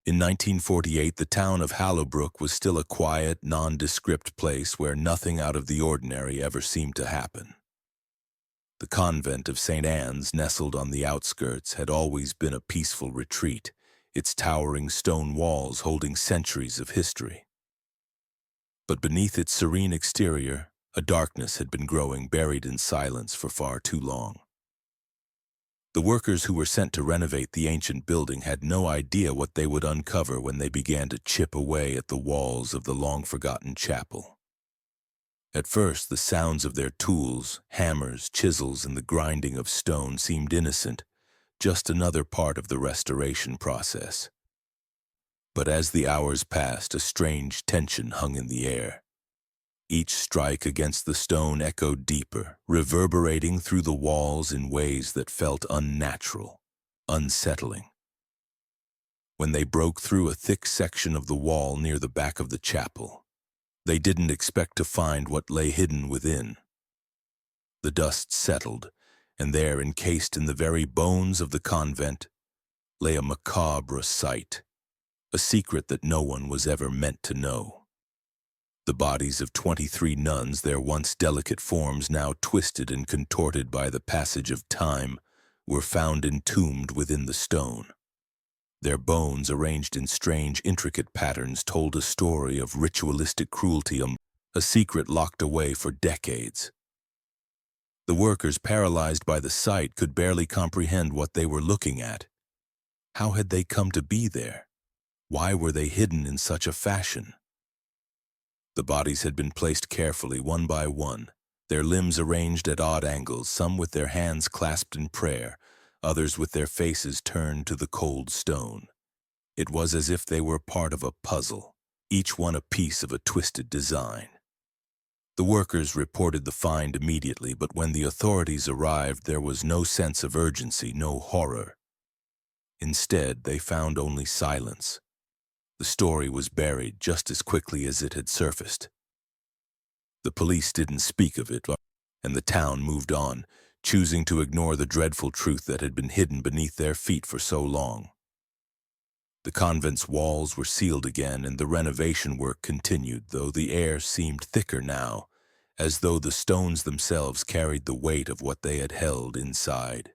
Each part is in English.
In 1948, the town of Hallowbrook was still a quiet, nondescript place where nothing out of the ordinary ever seemed to happen. The convent of St. Anne's, nestled on the outskirts, had always been a peaceful retreat, its towering stone walls holding centuries of history. But beneath its serene exterior, a darkness had been growing, buried in silence for far too long. The workers who were sent to renovate the ancient building had no idea what they would uncover when they began to chip away at the walls of the long-forgotten chapel. At first, the sounds of their tools, hammers, chisels, and the grinding of stone seemed innocent, just another part of the restoration process. But as the hours passed, a strange tension hung in the air. Each strike against the stone echoed deeper, reverberating through the walls in ways that felt unnatural, unsettling. When they broke through a thick section of the wall near the back of the chapel, they didn't expect to find what lay hidden within. The dust settled, and there, encased in the very bones of the convent, lay a macabre sight, a secret that no one was ever meant to know. The bodies of 23 nuns, their once delicate forms now twisted and contorted by the passage of time, were found entombed within the stone. Their bones, arranged in strange, intricate patterns, told a story of ritualistic cruelty, a secret locked away for decades. The workers, paralyzed by the sight, could barely comprehend what they were looking at. How had they come to be there? Why were they hidden in such a fashion? The bodies had been placed carefully, one by one, their limbs arranged at odd angles, some with their hands clasped in prayer, others with their faces turned to the cold stone. It was as if they were part of a puzzle, each one a piece of a twisted design. The workers reported the find immediately, but when the authorities arrived, there was no sense of urgency, no horror. Instead, they found only silence. The story was buried just as quickly as it had surfaced. The police didn't speak of it, and the town moved on, choosing to ignore the dreadful truth that had been hidden beneath their feet for so long. The convent's walls were sealed again, and the renovation work continued, though the air seemed thicker now, as though the stones themselves carried the weight of what they had held inside.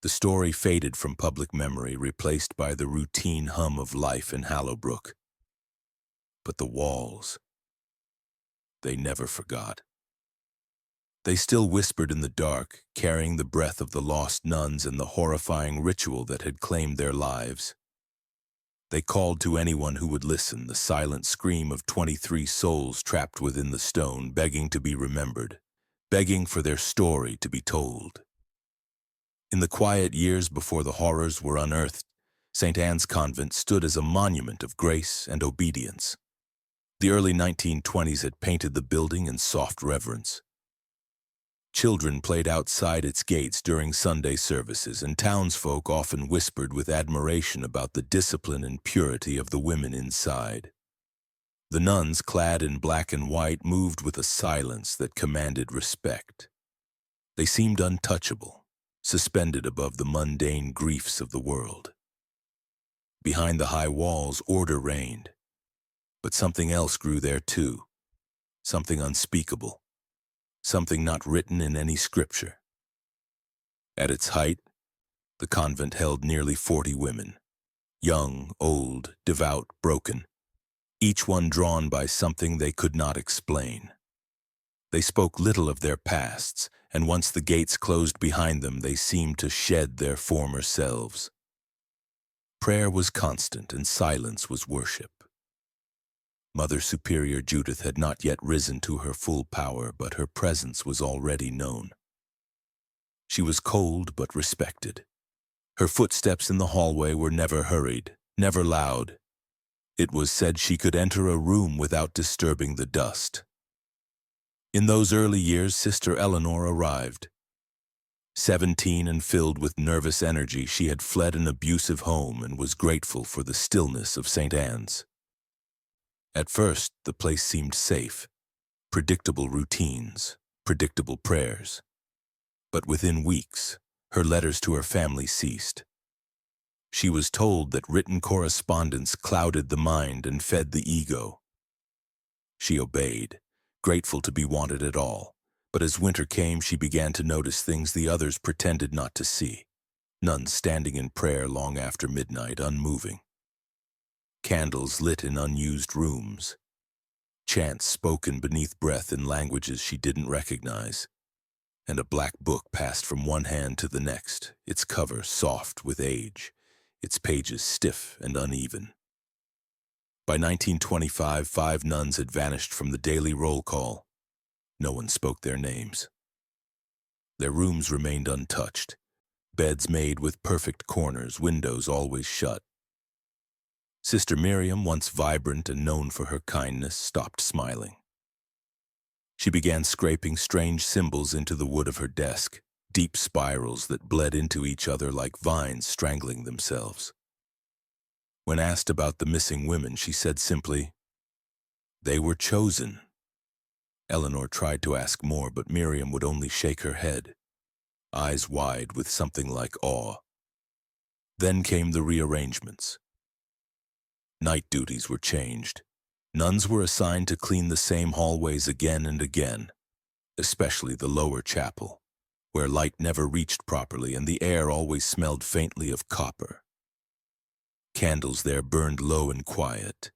The story faded from public memory, replaced by the routine hum of life in Hallowbrook. But the walls, they never forgot. They still whispered in the dark, carrying the breath of the lost nuns and the horrifying ritual that had claimed their lives. They called to anyone who would listen, the silent scream of 23 souls trapped within the stone, begging to be remembered, begging for their story to be told. In the quiet years before the horrors were unearthed, St. Anne's Convent stood as a monument of grace and obedience. The early 1920s had painted the building in soft reverence. Children played outside its gates during Sunday services, and townsfolk often whispered with admiration about the discipline and purity of the women inside. The nuns, clad in black and white, moved with a silence that commanded respect. They seemed untouchable, suspended above the mundane griefs of the world. Behind the high walls, order reigned, but something else grew there too, something unspeakable, something not written in any scripture. At its height, the convent held nearly 40 women, young, old, devout, broken, each one drawn by something they could not explain. They spoke little of their pasts, and once the gates closed behind them, they seemed to shed their former selves. Prayer was constant, and silence was worship. Mother Superior Judith had not yet risen to her full power, but her presence was already known. She was cold but respected. Her footsteps in the hallway were never hurried, never loud. It was said she could enter a room without disturbing the dust. In those early years, Sister Eleanor arrived. 17 and filled with nervous energy, she had fled an abusive home and was grateful for the stillness of St. Anne's. At first, the place seemed safe, predictable routines, predictable prayers. But within weeks, her letters to her family ceased. She was told that written correspondence clouded the mind and fed the ego. She obeyed, grateful to be wanted at all. But as winter came, she began to notice things the others pretended not to see. Nuns standing in prayer long after midnight, unmoving. Candles lit in unused rooms. Chants spoken beneath breath in languages she didn't recognize. And a black book passed from one hand to the next, its cover soft with age, its pages stiff and uneven. By 1925, 5 nuns had vanished from the daily roll call. No one spoke their names. Their rooms remained untouched, beds made with perfect corners, windows always shut. Sister Miriam, once vibrant and known for her kindness, stopped smiling. She began scraping strange symbols into the wood of her desk, deep spirals that bled into each other like vines strangling themselves. When asked about the missing women, she said simply, "They were chosen." Eleanor tried to ask more, but Miriam would only shake her head, eyes wide with something like awe. Then came the rearrangements. Night duties were changed. Nuns were assigned to clean the same hallways again and again, especially the lower chapel, where light never reached properly and the air always smelled faintly of copper. Candles there burned low and quiet,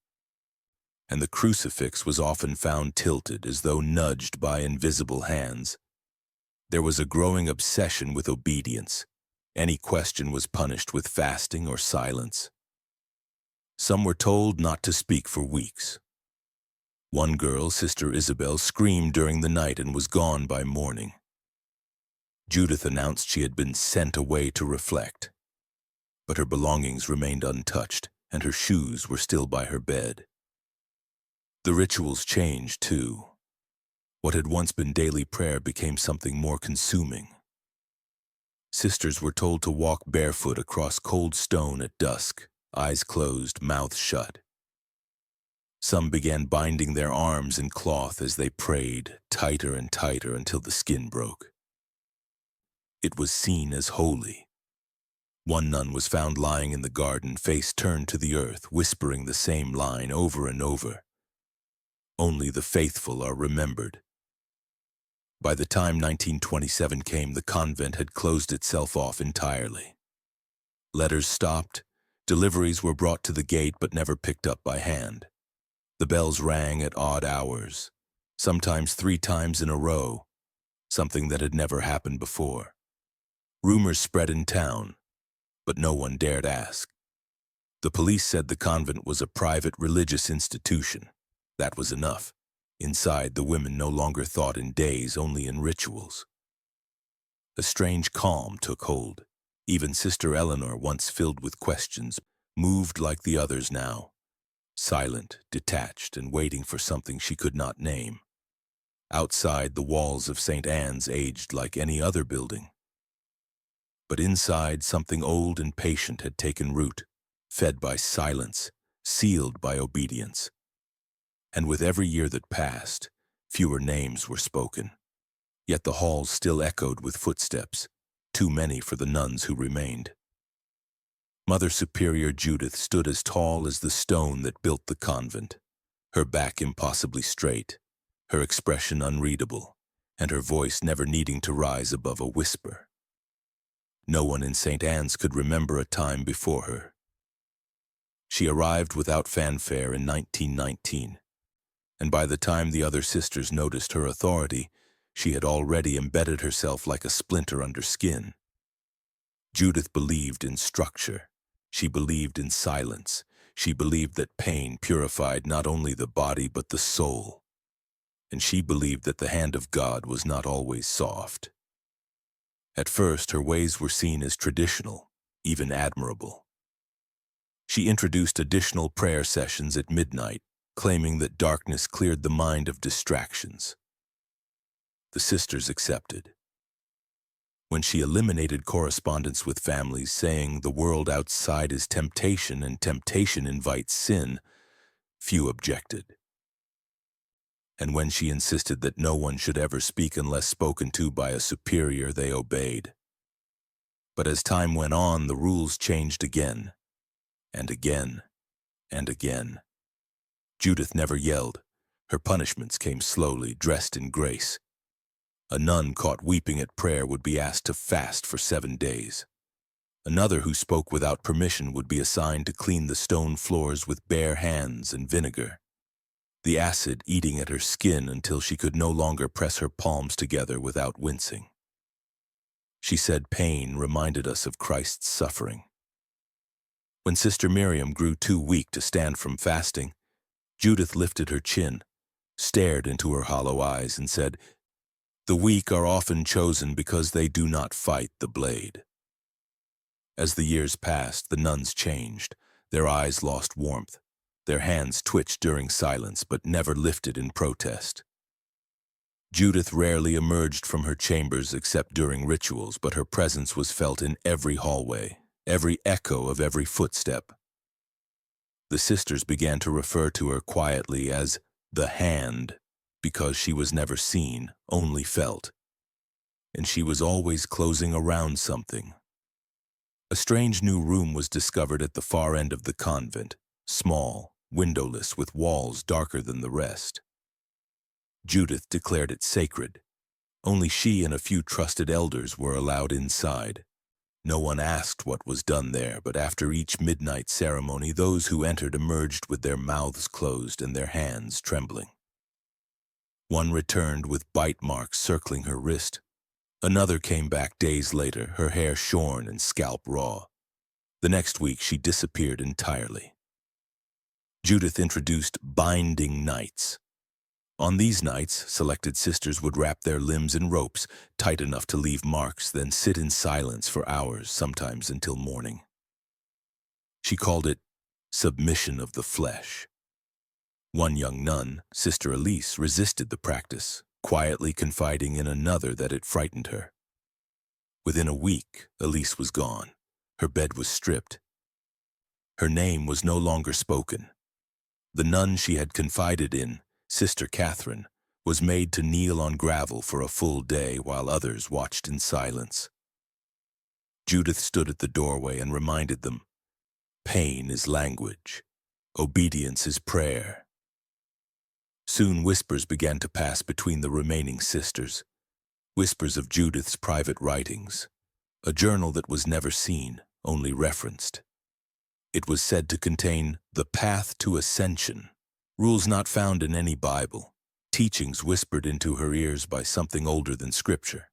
and the crucifix was often found tilted as though nudged by invisible hands. There was a growing obsession with obedience. Any question was punished with fasting or silence. Some were told not to speak for weeks. One girl, Sister Isabel, screamed during the night and was gone by morning. Judith announced she had been sent away to reflect, but her belongings remained untouched and her shoes were still by her bed. The rituals changed, too. What had once been daily prayer became something more consuming. Sisters were told to walk barefoot across cold stone at dusk, eyes closed, mouth shut. Some began binding their arms in cloth as they prayed, tighter and tighter until the skin broke. It was seen as holy. One nun was found lying in the garden, face turned to the earth, whispering the same line over and over. Only the faithful are remembered. By the time 1927 came, the convent had closed itself off entirely. Letters stopped, deliveries were brought to the gate but never picked up by hand. The bells rang at odd hours, sometimes 3 times in a row, something that had never happened before. Rumors spread in town, but no one dared ask. The police said the convent was a private religious institution. That was enough. Inside, the women no longer thought in days, only in rituals. A strange calm took hold. Even Sister Eleanor, once filled with questions, moved like the others now, silent, detached, and waiting for something she could not name. Outside, the walls of St. Anne's aged like any other building. But inside, something old and patient had taken root, fed by silence, sealed by obedience. And with every year that passed, fewer names were spoken. Yet the halls still echoed with footsteps, too many for the nuns who remained. Mother Superior Judith stood as tall as the stone that built the convent, her back impossibly straight, her expression unreadable, and her voice never needing to rise above a whisper. No one in St. Anne's could remember a time before her. She arrived without fanfare in 1919, and by the time the other sisters noticed her authority, she had already embedded herself like a splinter under skin. Judith believed in structure. She believed in silence. She believed that pain purified not only the body but the soul. And she believed that the hand of God was not always soft. At first, her ways were seen as traditional, even admirable. She introduced additional prayer sessions at midnight, claiming that darkness cleared the mind of distractions. The sisters accepted. When she eliminated correspondence with families, saying the world outside is temptation and temptation invites sin, few objected. And when she insisted that no one should ever speak unless spoken to by a superior, they obeyed. But as time went on, the rules changed again, and again, and again. Judith never yelled. Her punishments came slowly, dressed in grace. A nun caught weeping at prayer would be asked to fast for 7 days. Another who spoke without permission would be assigned to clean the stone floors with bare hands and vinegar, the acid eating at her skin until she could no longer press her palms together without wincing. She said pain reminded us of Christ's suffering. When Sister Miriam grew too weak to stand from fasting, Judith lifted her chin, stared into her hollow eyes, and said, "The weak are often chosen because they do not fight the blade." As the years passed, the nuns changed. Their eyes lost warmth. Their hands twitched during silence, but never lifted in protest. Judith rarely emerged from her chambers except during rituals, but her presence was felt in every hallway, every echo of every footstep. The sisters began to refer to her quietly as the Hand, because she was never seen, only felt. And she was always closing around something. A strange new room was discovered at the far end of the convent, small, windowless, with walls darker than the rest. Judith declared it sacred. Only she and a few trusted elders were allowed inside. No one asked what was done there, but after each midnight ceremony, those who entered emerged with their mouths closed and their hands trembling. One returned with bite marks circling her wrist. Another came back days later, her hair shorn and scalp raw. The next week, she disappeared entirely. Judith introduced binding nights. On these nights, selected sisters would wrap their limbs in ropes, tight enough to leave marks, then sit in silence for hours, sometimes until morning. She called it submission of the flesh. One young nun, Sister Elise, resisted the practice, quietly confiding in another that it frightened her. Within a week, Elise was gone. Her bed was stripped. Her name was no longer spoken. The nun she had confided in, Sister Catherine, was made to kneel on gravel for a full day while others watched in silence. Judith stood at the doorway and reminded them, pain is language, obedience is prayer. Soon whispers began to pass between the remaining sisters, whispers of Judith's private writings, a journal that was never seen, only referenced. It was said to contain the path to ascension, rules not found in any Bible, teachings whispered into her ears by something older than Scripture.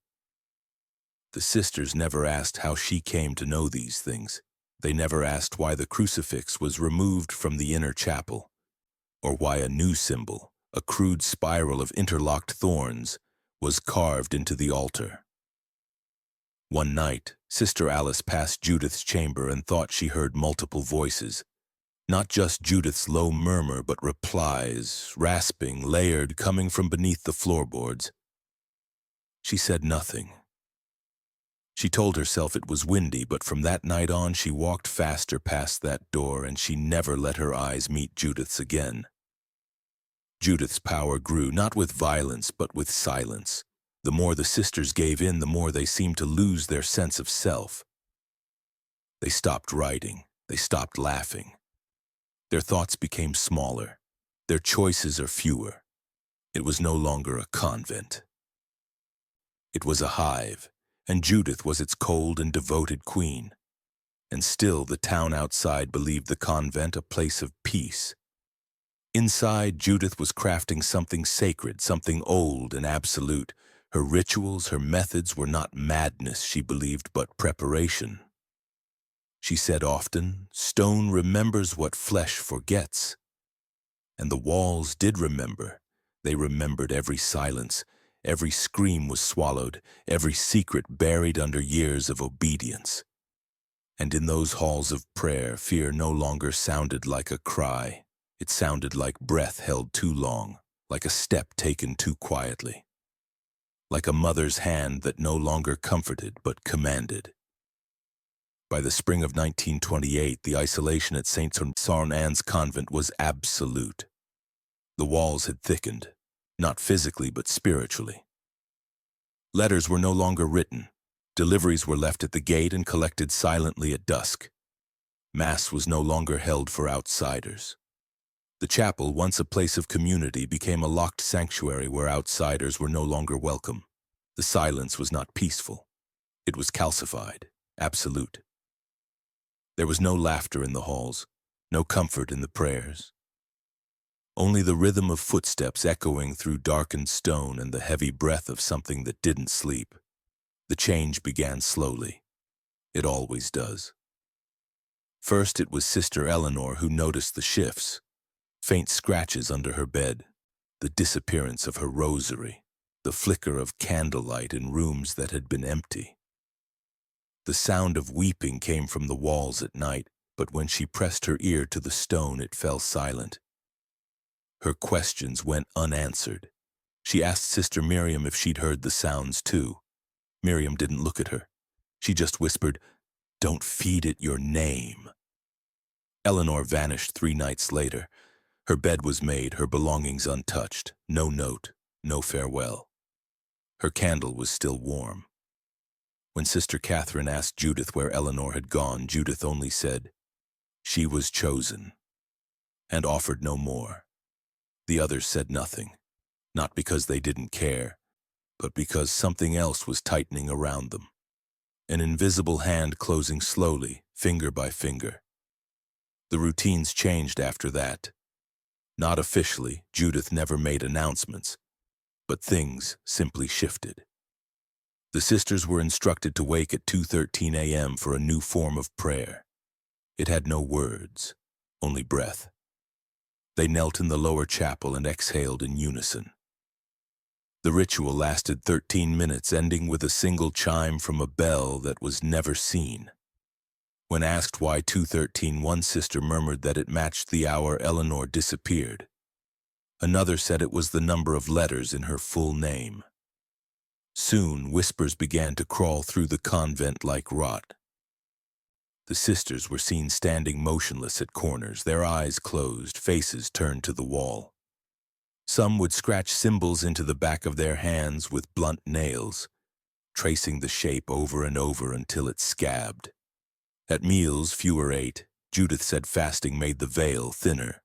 The sisters never asked how she came to know these things. They never asked why the crucifix was removed from the inner chapel, or why a new symbol, a crude spiral of interlocked thorns, was carved into the altar. One night, Sister Alice passed Judith's chamber and thought she heard multiple voices. Not just Judith's low murmur, but replies, rasping, layered, coming from beneath the floorboards. She said nothing. She told herself it was windy, but from that night on she walked faster past that door, and she never let her eyes meet Judith's again. Judith's power grew, not with violence, but with silence. The more the sisters gave in, the more they seemed to lose their sense of self. They stopped writing. They stopped laughing. Their thoughts became smaller. Their choices are fewer. It was no longer a convent. It was a hive, and Judith was its cold and devoted queen. And still the town outside believed the convent a place of peace. Inside, Judith was crafting something sacred, something old and absolute. Her rituals, her methods were not madness, she believed, but preparation. She said often, "Stone remembers what flesh forgets." And the walls did remember. They remembered every silence. Every scream was swallowed, every secret buried under years of obedience. And in those halls of prayer, fear no longer sounded like a cry. It sounded like breath held too long, like a step taken too quietly, like a mother's hand that no longer comforted but commanded. By the spring of 1928, the isolation at St. Anne's Convent was absolute. The walls had thickened, not physically but spiritually. Letters were no longer written. Deliveries were left at the gate and collected silently at dusk. Mass was no longer held for outsiders. The chapel, once a place of community, became a locked sanctuary where outsiders were no longer welcome. The silence was not peaceful. It was calcified, absolute. There was no laughter in the halls, no comfort in the prayers. Only the rhythm of footsteps echoing through darkened stone and the heavy breath of something that didn't sleep. The change began slowly. It always does. First, it was Sister Eleanor who noticed the shifts. Faint scratches under her bed, the disappearance of her rosary, the flicker of candlelight in rooms that had been empty. The sound of weeping came from the walls at night, but when she pressed her ear to the stone, it fell silent. Her questions went unanswered. She asked Sister Miriam if she'd heard the sounds too. Miriam didn't look at her. She just whispered, "Don't feed it your name." Eleanor vanished 3 nights later. Her bed was made, her belongings untouched. No note, no farewell. Her candle was still warm. When Sister Catherine asked Judith where Eleanor had gone, Judith only said, "She was chosen," and offered no more. The others said nothing, not because they didn't care, but because something else was tightening around them. An invisible hand closing slowly, finger by finger. The routines changed after that. Not officially, Judith never made announcements, but things simply shifted. The sisters were instructed to wake at 2:13 a.m. for a new form of prayer. It had no words, only breath. They knelt in the lower chapel and exhaled in unison. The ritual lasted 13 minutes, ending with a single chime from a bell that was never seen. When asked why 2:13, one sister murmured that it matched the hour Eleanor disappeared. Another said it was the number of letters in her full name. Soon, whispers began to crawl through the convent like rot. The sisters were seen standing motionless at corners, their eyes closed, faces turned to the wall. Some would scratch symbols into the back of their hands with blunt nails, tracing the shape over and over until it scabbed. At meals, fewer ate. Judith said fasting made the veil thinner.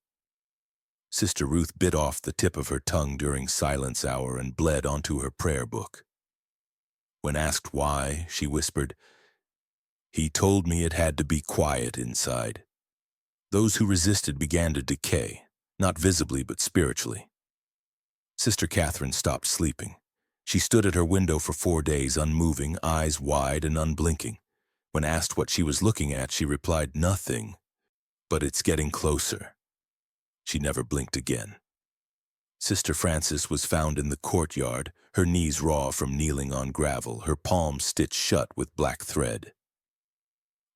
Sister Ruth bit off the tip of her tongue during silence hour and bled onto her prayer book. When asked why, she whispered, "He told me it had to be quiet inside." Those who resisted began to decay, not visibly but spiritually. Sister Catherine stopped sleeping. She stood at her window for 4 days, unmoving, eyes wide and unblinking. When asked what she was looking at, she replied, "Nothing, but it's getting closer." She never blinked again. Sister Frances was found in the courtyard, her knees raw from kneeling on gravel, her palms stitched shut with black thread.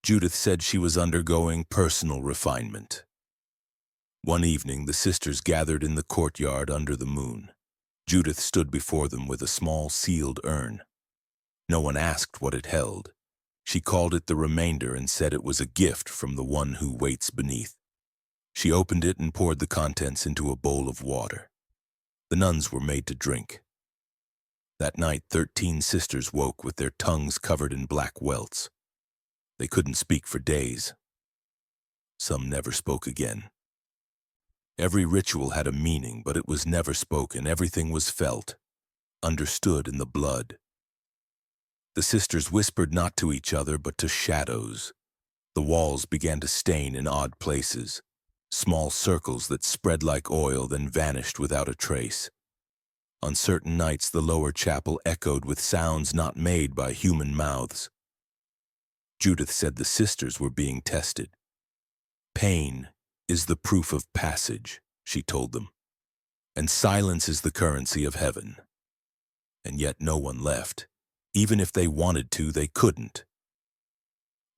Judith said she was undergoing personal refinement. One evening, the sisters gathered in the courtyard under the moon. Judith stood before them with a small sealed urn. No one asked what it held. She called it the remainder and said it was a gift from the one who waits beneath. She opened it and poured the contents into a bowl of water. The nuns were made to drink. That night, 13 sisters woke with their tongues covered in black welts. They couldn't speak for days. Some never spoke again. Every ritual had a meaning, but it was never spoken. Everything was felt, understood in the blood. The sisters whispered not to each other, but to shadows. The walls began to stain in odd places. Small circles that spread like oil, then vanished without a trace. On certain nights, the lower chapel echoed with sounds not made by human mouths. Judith said the sisters were being tested. "Pain is the proof of passage," she told them, "and silence is the currency of heaven." And yet no one left. Even if they wanted to, they couldn't.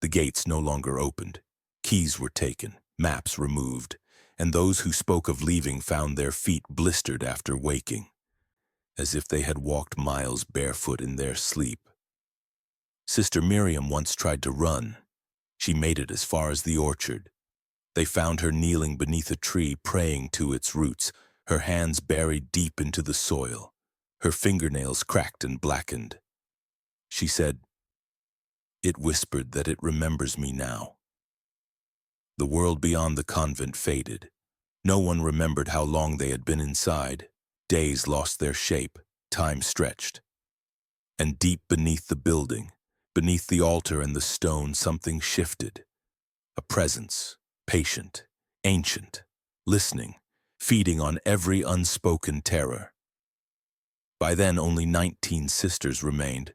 The gates no longer opened. Keys were taken, maps removed, and those who spoke of leaving found their feet blistered after waking, as if they had walked miles barefoot in their sleep. Sister Miriam once tried to run. She made it as far as the orchard. They found her kneeling beneath a tree, praying to its roots, her hands buried deep into the soil, her fingernails cracked and blackened. She said, It whispered that it remembers me now. The world beyond the convent faded. No one remembered how long they had been inside. Days lost their shape, time stretched. And deep beneath the building, beneath the altar and the stone, something shifted. A presence, patient, ancient, listening, feeding on every unspoken terror. By then, only 19 sisters remained,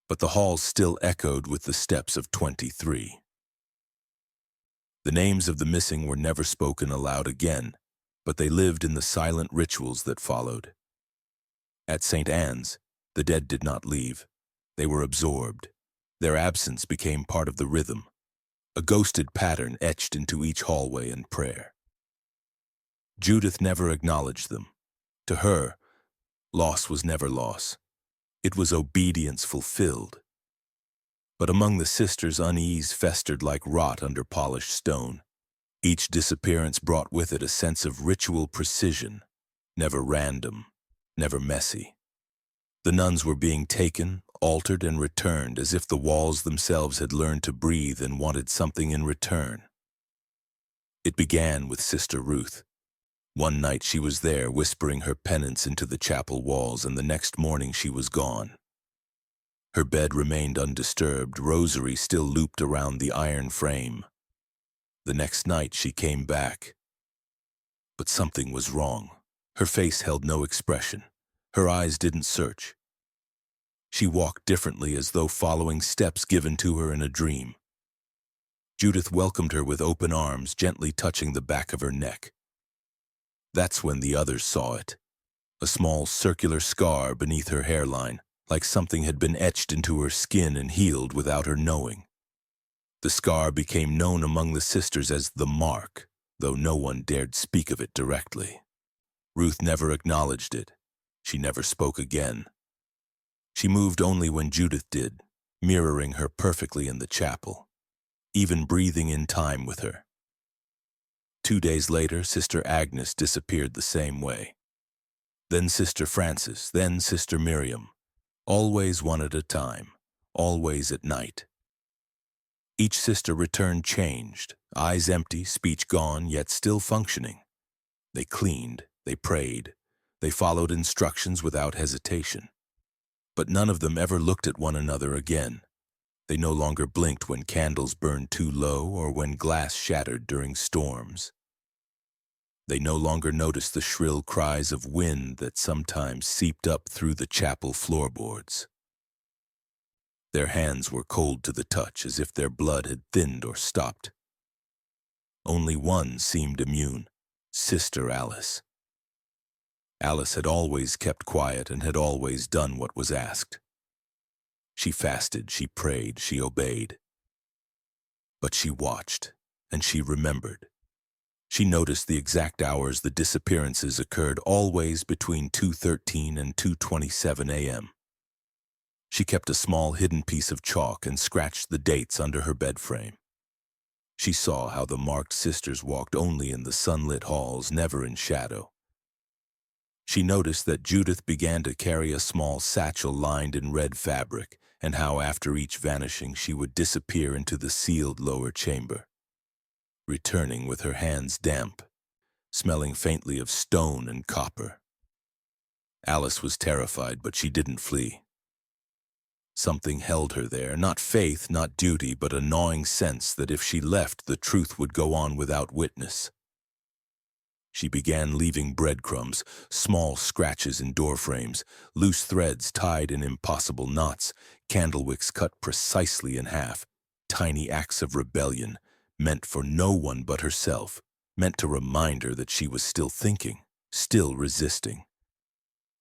but the halls still echoed with the steps of 23. The names of the missing were never spoken aloud again, but they lived in the silent rituals that followed. At St. Anne's, the dead did not leave. They were absorbed. Their absence became part of the rhythm, a ghosted pattern etched into each hallway and prayer. Judith never acknowledged them. To her, loss was never loss. It was obedience fulfilled. But among the sisters, unease festered like rot under polished stone. Each disappearance brought with it a sense of ritual precision, never random, never messy. The nuns were being taken, altered, and returned as if the walls themselves had learned to breathe and wanted something in return. It began with Sister Ruth. One night she was there, whispering her penance into the chapel walls, and the next morning she was gone. Her bed remained undisturbed, rosary still looped around the iron frame. The next night she came back. But something was wrong. Her face held no expression. Her eyes didn't search. She walked differently, as though following steps given to her in a dream. Judith welcomed her with open arms, gently touching the back of her neck. That's when the others saw it. A small circular scar beneath her hairline, like something had been etched into her skin and healed without her knowing. The scar became known among the sisters as the mark, though no one dared speak of it directly. Ruth never acknowledged it. She never spoke again. She moved only when Judith did, mirroring her perfectly in the chapel, even breathing in time with her. 2 days later, Sister Agnes disappeared the same way. Then Sister Frances, then Sister Miriam, always one at a time, always at night. Each sister returned changed, eyes empty, speech gone, yet still functioning. They cleaned, they prayed, they followed instructions without hesitation. But none of them ever looked at one another again. They no longer blinked when candles burned too low or when glass shattered during storms. They no longer noticed the shrill cries of wind that sometimes seeped up through the chapel floorboards. Their hands were cold to the touch, as if their blood had thinned or stopped. Only one seemed immune, Sister Alice. Alice had always kept quiet and had always done what was asked. She fasted, she prayed, she obeyed. But she watched, and she remembered. She noticed the exact hours the disappearances occurred, always between 2:13 and 2:27 a.m. She kept a small hidden piece of chalk and scratched the dates under her bed frame. She saw how the marked sisters walked only in the sunlit halls, never in shadow. She noticed that Judith began to carry a small satchel lined in red fabric, and how after each vanishing she would disappear into the sealed lower chamber, returning with her hands damp, smelling faintly of stone and copper. Alice was terrified, but she didn't flee. Something held her there, not faith, not duty, but a gnawing sense that if she left, the truth would go on without witness. She began leaving breadcrumbs, small scratches in doorframes, loose threads tied in impossible knots, candlewicks cut precisely in half, tiny acts of rebellion, meant for no one but herself, meant to remind her that she was still thinking, still resisting.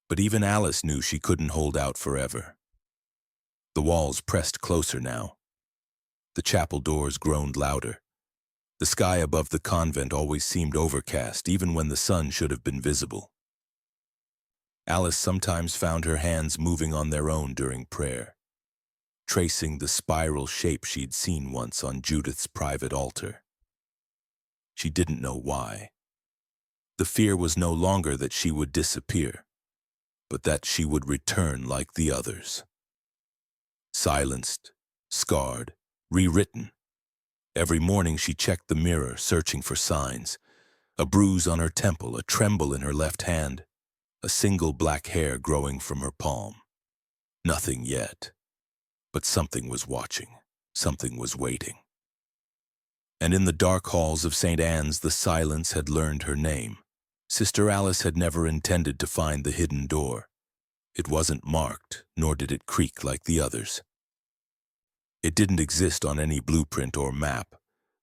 But even Alice knew she couldn't hold out forever. The walls pressed closer now. The chapel doors groaned louder. The sky above the convent always seemed overcast, even when the sun should have been visible. Alice sometimes found her hands moving on their own during prayer, tracing the spiral shape she'd seen once on Judith's private altar. She didn't know why. The fear was no longer that she would disappear, but that she would return like the others. Silenced, scarred, rewritten. Every morning she checked the mirror, searching for signs. A bruise on her temple, a tremble in her left hand, a single black hair growing from her palm. Nothing yet, but something was watching, something was waiting. And in the dark halls of St. Anne's, the silence had learned her name. Sister Alice had never intended to find the hidden door. It wasn't marked, nor did it creak like the others. It didn't exist on any blueprint or map,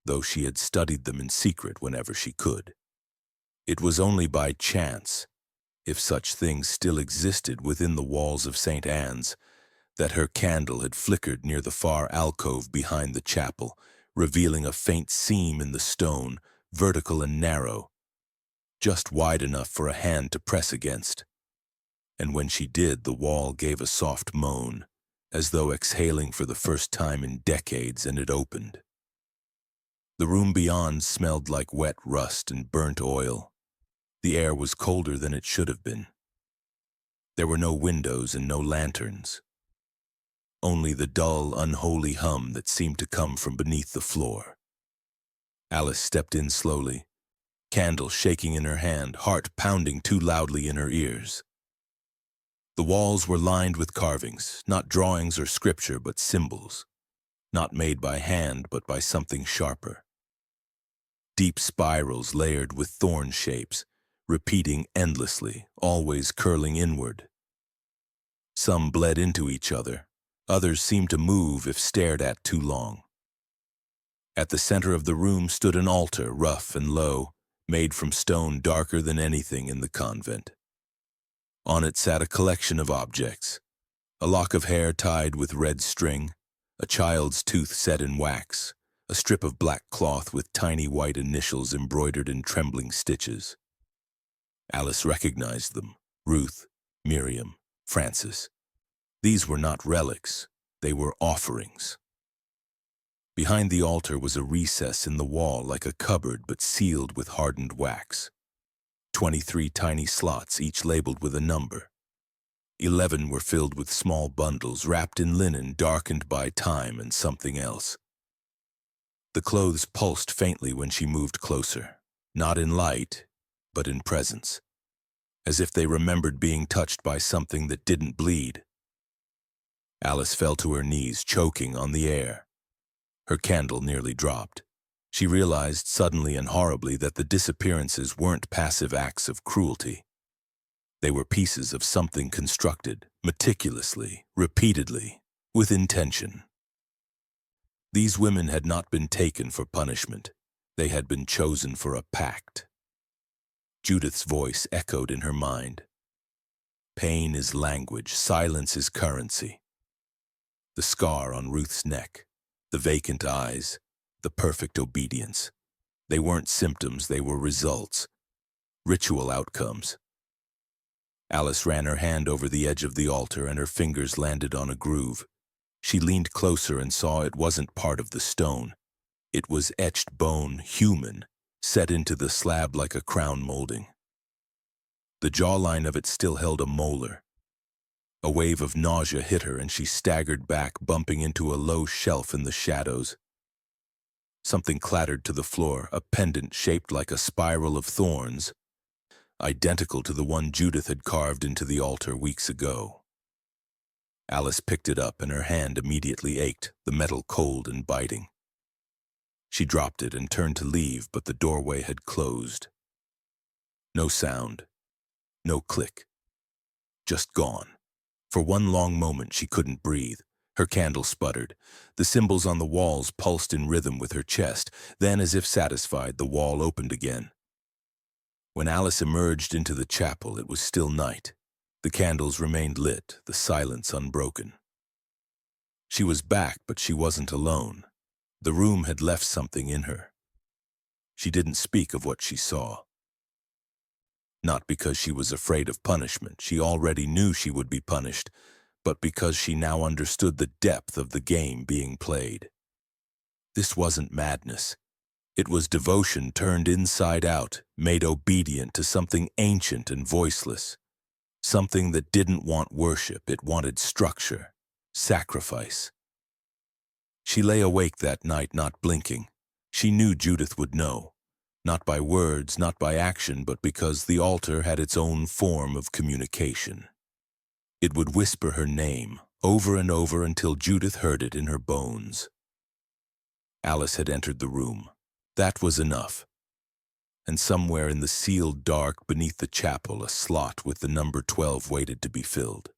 though she had studied them in secret whenever she could. It was only by chance, if such things still existed within the walls of St. Anne's, that her candle had flickered near the far alcove behind the chapel, revealing a faint seam in the stone, vertical and narrow, just wide enough for a hand to press against. And when she did, the wall gave a soft moan, as though exhaling for the first time in decades, and it opened. The room beyond smelled like wet rust and burnt oil. The air was colder than it should have been. There were no windows and no lanterns. Only the dull, unholy hum that seemed to come from beneath the floor. Alice stepped in slowly, candle shaking in her hand, heart pounding too loudly in her ears. The walls were lined with carvings, not drawings or scripture, but symbols, not made by hand, but by something sharper. Deep spirals layered with thorn shapes, repeating endlessly, always curling inward. Some bled into each other, others seemed to move if stared at too long. At the center of the room stood an altar, rough and low, made from stone darker than anything in the convent. On it sat a collection of objects, a lock of hair tied with red string, a child's tooth set in wax, a strip of black cloth with tiny white initials embroidered in trembling stitches. Alice recognized them: Ruth, Miriam, Frances. These were not relics, they were offerings. Behind the altar was a recess in the wall like a cupboard but sealed with hardened wax. 23 tiny slots, each labeled with a number. 11 were filled with small bundles wrapped in linen darkened by time and something else. The clothes pulsed faintly when she moved closer, not in light, but in presence, as if they remembered being touched by something that didn't bleed. Alice fell to her knees, choking on the air. Her candle nearly dropped. She realized suddenly and horribly that the disappearances weren't passive acts of cruelty. They were pieces of something constructed, meticulously, repeatedly, with intention. These women had not been taken for punishment. They had been chosen for a pact. Judith's voice echoed in her mind. Pain is language, silence is currency. The scar on Ruth's neck, the vacant eyes, the perfect obedience. They weren't symptoms, they were results. Ritual outcomes. Alice ran her hand over the edge of the altar and her fingers landed on a groove. She leaned closer and saw it wasn't part of the stone. It was etched bone, human, set into the slab like a crown molding. The jawline of it still held a molar. A wave of nausea hit her and she staggered back, bumping into a low shelf in the shadows. Something clattered to the floor, a pendant shaped like a spiral of thorns, identical to the one Judith had carved into the altar weeks ago. Alice picked it up and her hand immediately ached, the metal cold and biting. She dropped it and turned to leave, but the doorway had closed. No sound, no click, just gone. For one long moment she couldn't breathe. Her candle sputtered. The symbols on the walls pulsed in rhythm with her chest. Then, as if satisfied, the wall opened again. When Alice emerged into the chapel, it was still night. The candles remained lit, the silence unbroken. She was back, but she wasn't alone. The room had left something in her. She didn't speak of what she saw. Not because she was afraid of punishment. She already knew she would be punished, but because she now understood the depth of the game being played. This wasn't madness. It was devotion turned inside out, made obedient to something ancient and voiceless. Something that didn't want worship, it wanted structure, sacrifice. She lay awake that night, not blinking. She knew Judith would know, not by words, not by action, but because the altar had its own form of communication. It would whisper her name over and over until Judith heard it in her bones. Alice had entered the room. That was enough. And somewhere in the sealed dark beneath the chapel, a slot with the number 12 waited to be filled.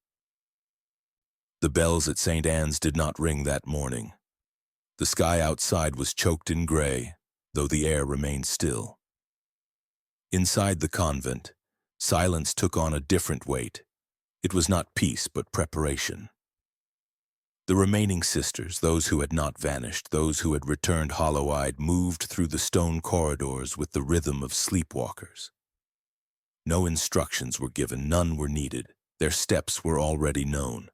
The bells at St. Anne's did not ring that morning. The sky outside was choked in gray, though the air remained still. Inside the convent, silence took on a different weight. It was not peace, but preparation. The remaining sisters, those who had not vanished, those who had returned hollow-eyed, moved through the stone corridors with the rhythm of sleepwalkers. No instructions were given, none were needed. Their steps were already known.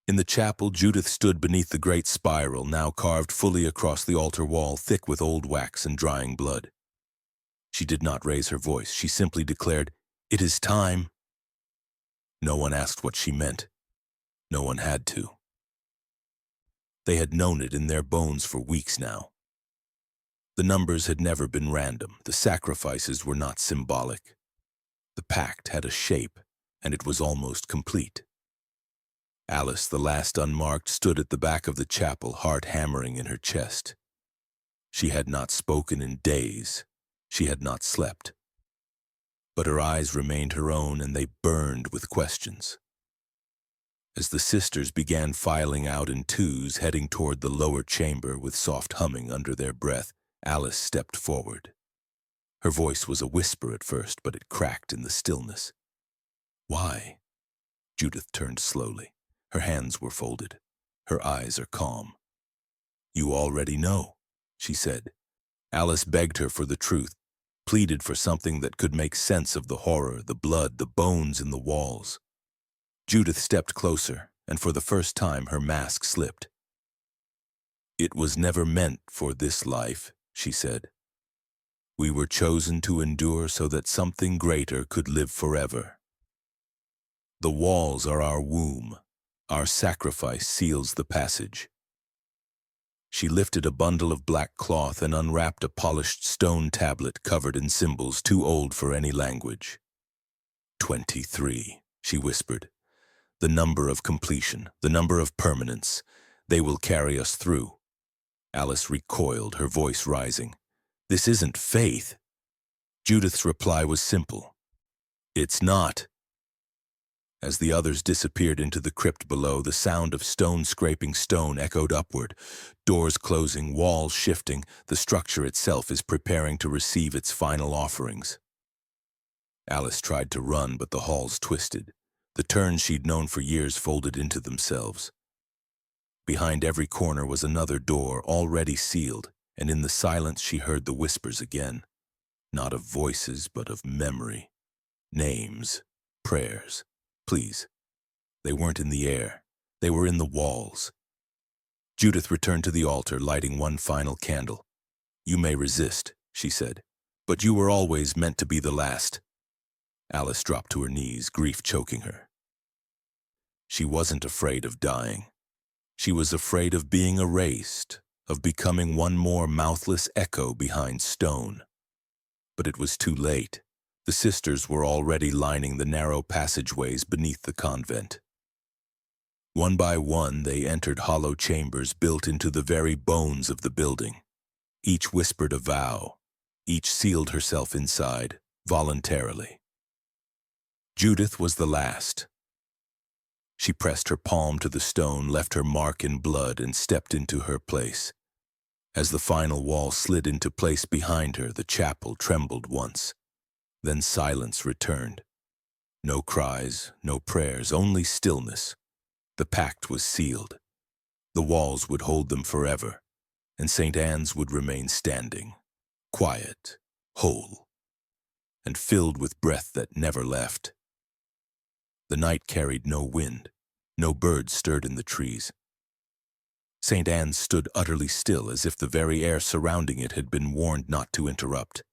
In the chapel, Judith stood beneath the great spiral, now carved fully across the altar wall, thick with old wax and drying blood. She did not raise her voice. She simply declared, "It is time." No one asked what she meant. No one had to. They had known it in their bones for weeks now. The numbers had never been random. The sacrifices were not symbolic. The pact had a shape, and it was almost complete. Alice, the last unmarked, stood at the back of the chapel, heart hammering in her chest. She had not spoken in days. She had not slept. But her eyes remained her own, and they burned with questions. As the sisters began filing out in twos, heading toward the lower chamber with soft humming under their breath, Alice stepped forward. Her voice was a whisper at first, but it cracked in the stillness. "Why?" Judith turned slowly. Her hands were folded. Her eyes are calm. "You already know," she said. Alice begged her for the truth, pleaded for something that could make sense of the horror, the blood, the bones in the walls. Judith stepped closer, and for the first time her mask slipped. "It was never meant for this life," she said. "We were chosen to endure so that something greater could live forever. The walls are our womb. Our sacrifice seals the passage." She lifted a bundle of black cloth and unwrapped a polished stone tablet covered in symbols too old for any language. 23, she whispered. "The number of completion, the number of permanence. They will carry us through." Alice recoiled, her voice rising. "This isn't faith." Judith's reply was simple. "It's not." As the others disappeared into the crypt below, the sound of stone scraping stone echoed upward. Doors closing, walls shifting, the structure itself is preparing to receive its final offerings. Alice tried to run, but the halls twisted. The turns she'd known for years folded into themselves. Behind every corner was another door, already sealed, and in the silence she heard the whispers again. Not of voices, but of memory. Names, prayers. Please. They weren't in the air. They were in the walls. Judith returned to the altar, lighting one final candle. "You may resist," she said, "but you were always meant to be the last." Alice dropped to her knees, grief choking her. She wasn't afraid of dying. She was afraid of being erased, of becoming one more mouthless echo behind stone. But it was too late. The sisters were already lining the narrow passageways beneath the convent. One by one, they entered hollow chambers built into the very bones of the building. Each whispered a vow. Each sealed herself inside, voluntarily. Judith was the last. She pressed her palm to the stone, left her mark in blood, and stepped into her place. As the final wall slid into place behind her, the chapel trembled once. Then silence returned. No cries, no prayers, only stillness. The pact was sealed. The walls would hold them forever, and St. Anne's would remain standing, quiet, whole, and filled with breath that never left. The night carried no wind. No birds stirred in the trees. St. Anne's stood utterly still, as if the very air surrounding it had been warned not to interrupt.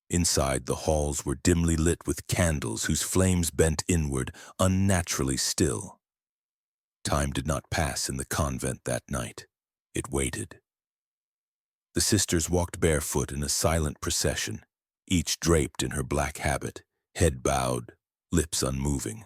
Inside, the halls were dimly lit with candles whose flames bent inward, unnaturally still. Time did not pass in the convent that night. It waited. The sisters walked barefoot in a silent procession, each draped in her black habit, head bowed, lips unmoving.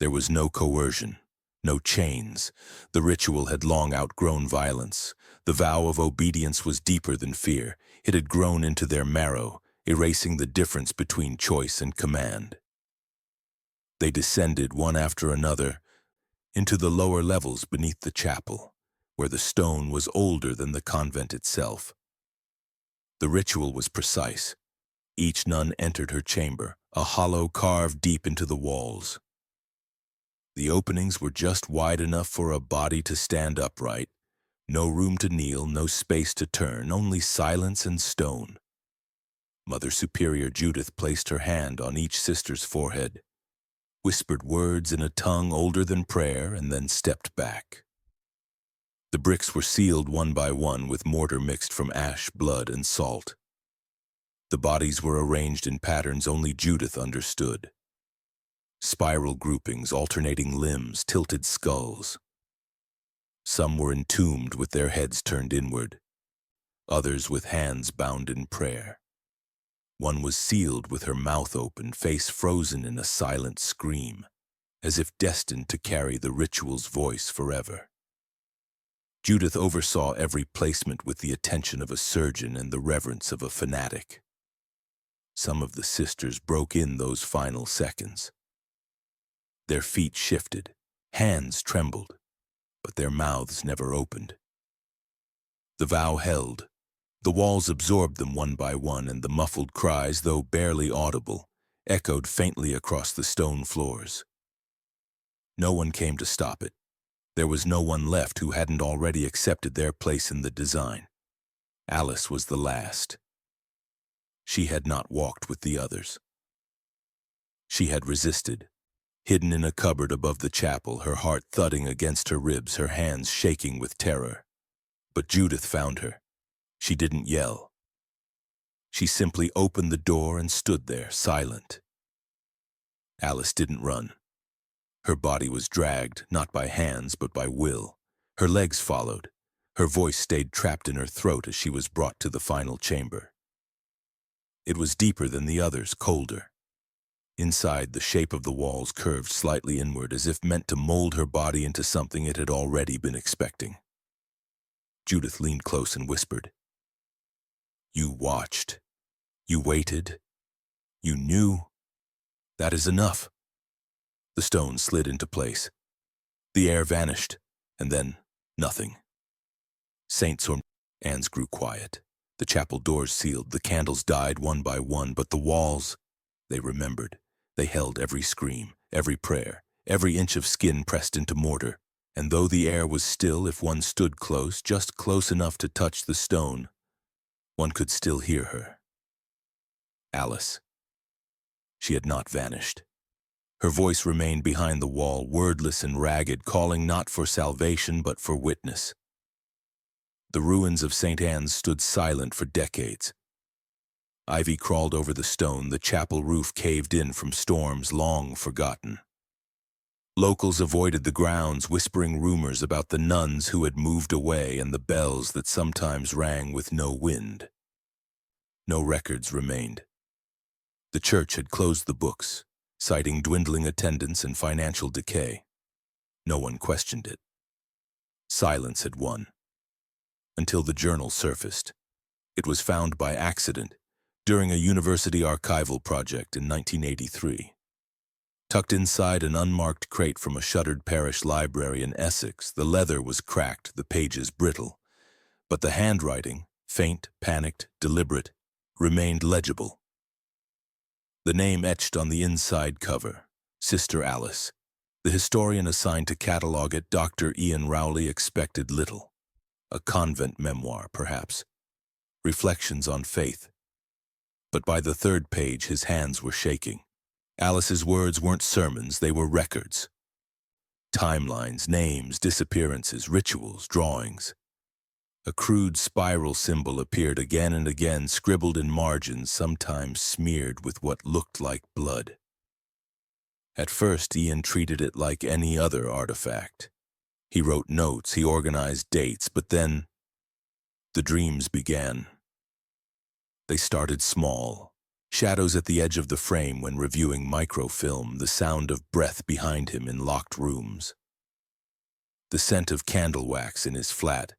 There was no coercion, no chains. The ritual had long outgrown violence. The vow of obedience was deeper than fear. It had grown into their marrow, erasing the difference between choice and command. They descended, one after another, into the lower levels beneath the chapel, where the stone was older than the convent itself. The ritual was precise. Each nun entered her chamber, a hollow carved deep into the walls. The openings were just wide enough for a body to stand upright. No room to kneel, no space to turn, only silence and stone. Mother Superior Judith placed her hand on each sister's forehead, whispered words in a tongue older than prayer, and then stepped back. The bricks were sealed one by one with mortar mixed from ash, blood, and salt. The bodies were arranged in patterns only Judith understood. Spiral groupings, alternating limbs, tilted skulls. Some were entombed with their heads turned inward, others with hands bound in prayer. One was sealed with her mouth open, face frozen in a silent scream, as if destined to carry the ritual's voice forever. Judith oversaw every placement with the attention of a surgeon and the reverence of a fanatic. Some of the sisters broke in those final seconds. Their feet shifted, hands trembled, but their mouths never opened. The vow held. The walls absorbed them one by one, and the muffled cries, though barely audible, echoed faintly across the stone floors. No one came to stop it. There was no one left who hadn't already accepted their place in the design. Alice was the last. She had not walked with the others. She had resisted, hidden in a cupboard above the chapel, her heart thudding against her ribs, her hands shaking with terror. But Judith found her. She didn't yell. She simply opened the door and stood there, silent. Alice didn't run. Her body was dragged, not by hands, but by will. Her legs followed. Her voice stayed trapped in her throat as she was brought to the final chamber. It was deeper than the others, colder. Inside, the shape of the walls curved slightly inward, as if meant to mold her body into something it had already been expecting. Judith leaned close and whispered, "You watched. You waited. You knew. That is enough." The stone slid into place. The air vanished, and then nothing. Saints or Anne's grew quiet. The chapel doors sealed, the candles died one by one, but the walls, they remembered. They held every scream, every prayer, every inch of skin pressed into mortar. And though the air was still, if one stood close, just close enough to touch the stone, one could still hear her. Alice. She had not vanished. Her voice remained behind the wall, wordless and ragged, calling not for salvation but for witness. The ruins of St. Anne's stood silent for decades. Ivy crawled over the stone, the chapel roof caved in from storms long forgotten. Locals avoided the grounds, whispering rumors about the nuns who had moved away and the bells that sometimes rang with no wind. No records remained. The church had closed the books, citing dwindling attendance and financial decay. No one questioned it. Silence had won. Until the journal surfaced. It was found by accident during a university archival project in 1983. Tucked inside an unmarked crate from a shuttered parish library in Essex, the leather was cracked, the pages brittle. But the handwriting, faint, panicked, deliberate, remained legible. The name etched on the inside cover, Sister Alice. The historian assigned to catalog it, Dr. Ian Rowley, expected little. A convent memoir, perhaps. Reflections on faith. But by the third page, his hands were shaking. Alice's words weren't sermons, they were records. Timelines, names, disappearances, rituals, drawings. A crude spiral symbol appeared again and again, scribbled in margins, sometimes smeared with what looked like blood. At first, Ian treated it like any other artifact. He wrote notes, he organized dates, but then the dreams began. They started small. Shadows at the edge of the frame when reviewing microfilm, the sound of breath behind him in locked rooms. The scent of candle wax in his flat,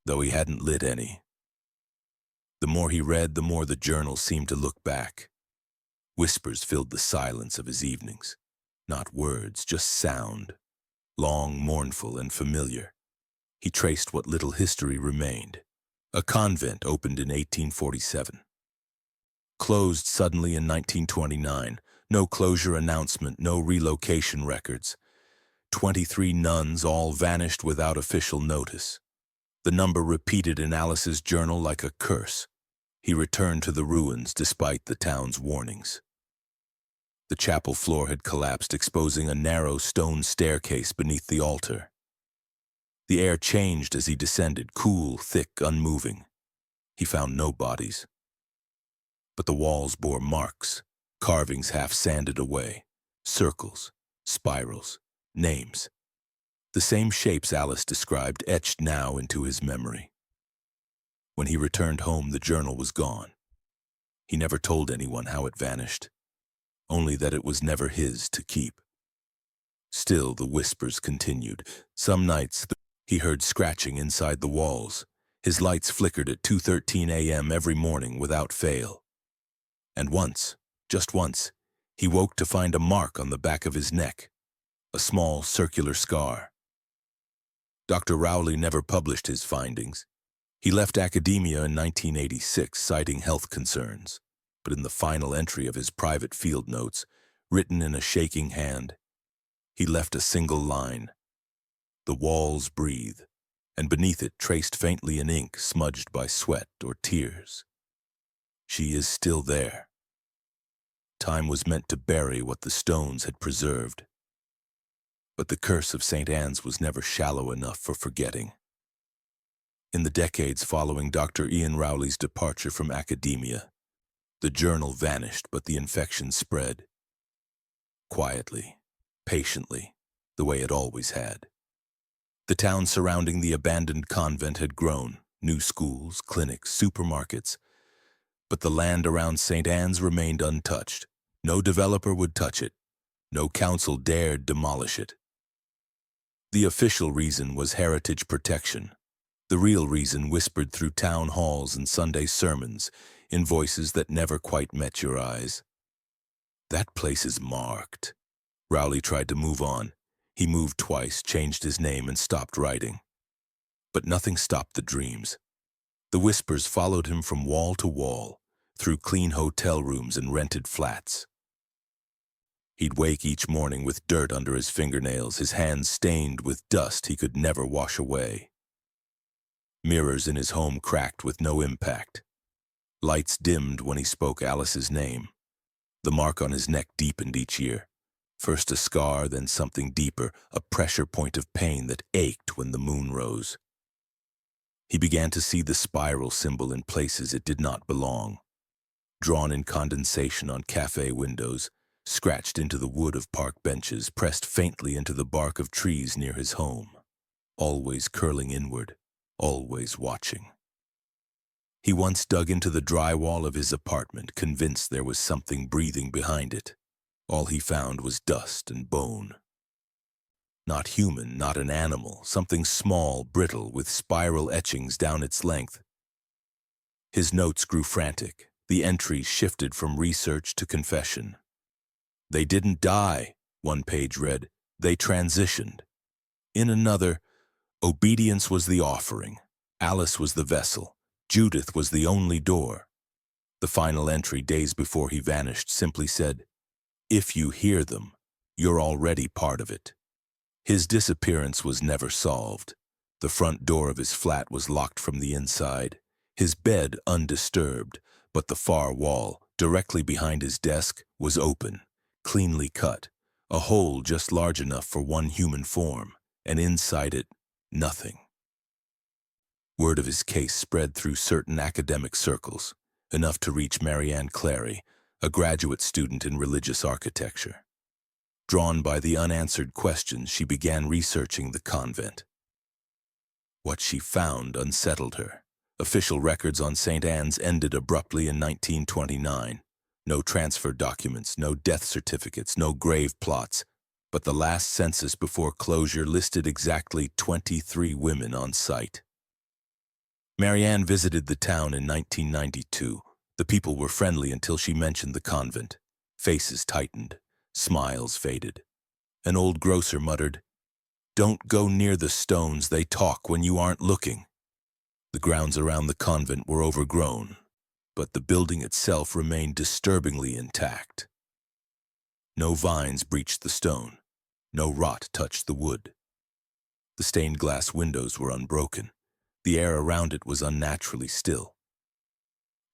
though he hadn't lit any. The more he read, the more the journal seemed to look back. Whispers filled the silence of his evenings. Not words, just sound. Long, mournful, and familiar. He traced what little history remained. A convent opened in 1847. Closed suddenly in 1929. No closure announcement, no relocation records. 23 nuns all vanished without official notice. The number repeated in Alice's journal like a curse. He returned to the ruins despite the town's warnings. The chapel floor had collapsed, exposing a narrow stone staircase beneath the altar. The air changed as he descended, cool, thick, unmoving. He found no bodies. But the walls bore marks, carvings half sanded away, circles, spirals, names. The same shapes Alice described etched now into his memory. When he returned home, the journal was gone. He never told anyone how it vanished, only that it was never his to keep. Still, the whispers continued. Some nights, he heard scratching inside the walls. His lights flickered at 2:13 a.m. every morning without fail. And once, just once, he woke to find a mark on the back of his neck, a small circular scar. Dr. Rowley never published his findings. He left academia in 1986, citing health concerns. But in the final entry of his private field notes, written in a shaking hand, he left a single line. The walls breathe, and beneath it traced faintly in ink smudged by sweat or tears. She is still there. Time was meant to bury what the stones had preserved. But the curse of St. Anne's was never shallow enough for forgetting. In the decades following Dr. Ian Rowley's departure from academia, the journal vanished, but the infection spread. Quietly, patiently, the way it always had. The town surrounding the abandoned convent had grown, new schools, clinics, supermarkets. But the land around St. Anne's remained untouched. No developer would touch it. No council dared demolish it. The official reason was heritage protection. The real reason whispered through town halls and Sunday sermons in voices that never quite met your eyes. That place is marked. Rowley tried to move on. He moved twice, changed his name, and stopped writing. But nothing stopped the dreams. The whispers followed him from wall to wall, through clean hotel rooms and rented flats. He'd wake each morning with dirt under his fingernails, his hands stained with dust he could never wash away. Mirrors in his home cracked with no impact. Lights dimmed when he spoke Alice's name. The mark on his neck deepened each year. First a scar, then something deeper, a pressure point of pain that ached when the moon rose. He began to see the spiral symbol in places it did not belong. Drawn in condensation on cafe windows, scratched into the wood of park benches, pressed faintly into the bark of trees near his home. Always curling inward, always watching. He once dug into the drywall of his apartment, convinced there was something breathing behind it. All he found was dust and bone. Not human, not an animal, something small, brittle, with spiral etchings down its length. His notes grew frantic. The entries shifted from research to confession. They didn't die, one page read. They transitioned. In another, obedience was the offering. Alice was the vessel. Judith was the only door. The final entry, days before he vanished, simply said, "If you hear them, you're already part of it." His disappearance was never solved. The front door of his flat was locked from the inside, his bed undisturbed, but the far wall, directly behind his desk, was open, cleanly cut, a hole just large enough for one human form, and inside it, nothing. Word of his case spread through certain academic circles, enough to reach Marianne Clary, a graduate student in religious architecture. Drawn by the unanswered questions, she began researching the convent. What she found unsettled her. Official records on St. Anne's ended abruptly in 1929. No transfer documents, no death certificates, no grave plots. But the last census before closure listed exactly 23 women on site. Marianne visited the town in 1992. The people were friendly until she mentioned the convent. Faces tightened, smiles faded. An old grocer muttered, "Don't go near the stones, they talk when you aren't looking." The grounds around the convent were overgrown, but the building itself remained disturbingly intact. No vines breached the stone, no rot touched the wood. The stained glass windows were unbroken. The air around it was unnaturally still.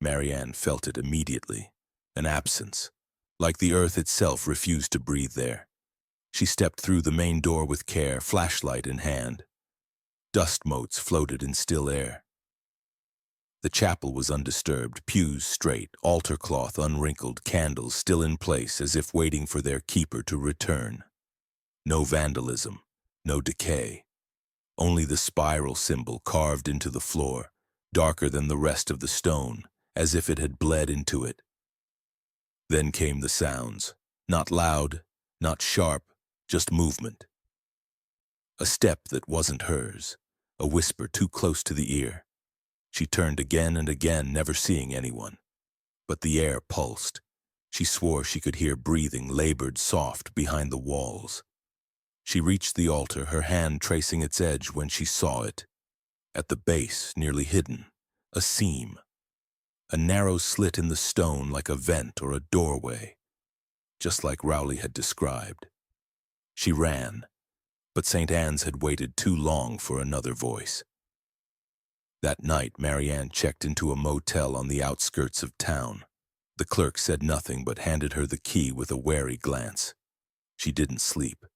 Marianne felt it immediately, an absence, like the earth itself refused to breathe there. She stepped through the main door with care, flashlight in hand. Dust motes floated in still air. The chapel was undisturbed, pews straight, altar cloth unwrinkled, candles still in place as if waiting for their keeper to return. No vandalism, no decay. Only the spiral symbol carved into the floor, darker than the rest of the stone, as if it had bled into it. Then came the sounds, not loud, not sharp, just movement. A step that wasn't hers, a whisper too close to the ear. She turned again and again, never seeing anyone. But the air pulsed. She swore she could hear breathing, labored, soft, behind the walls. She reached the altar, her hand tracing its edge when she saw it. At the base, nearly hidden, a seam. A narrow slit in the stone like a vent or a doorway, just like Rowley had described. She ran, but St. Anne's had waited too long for another voice. That night, Marianne checked into a motel on the outskirts of town. The clerk said nothing but handed her the key with a wary glance. She didn't sleep.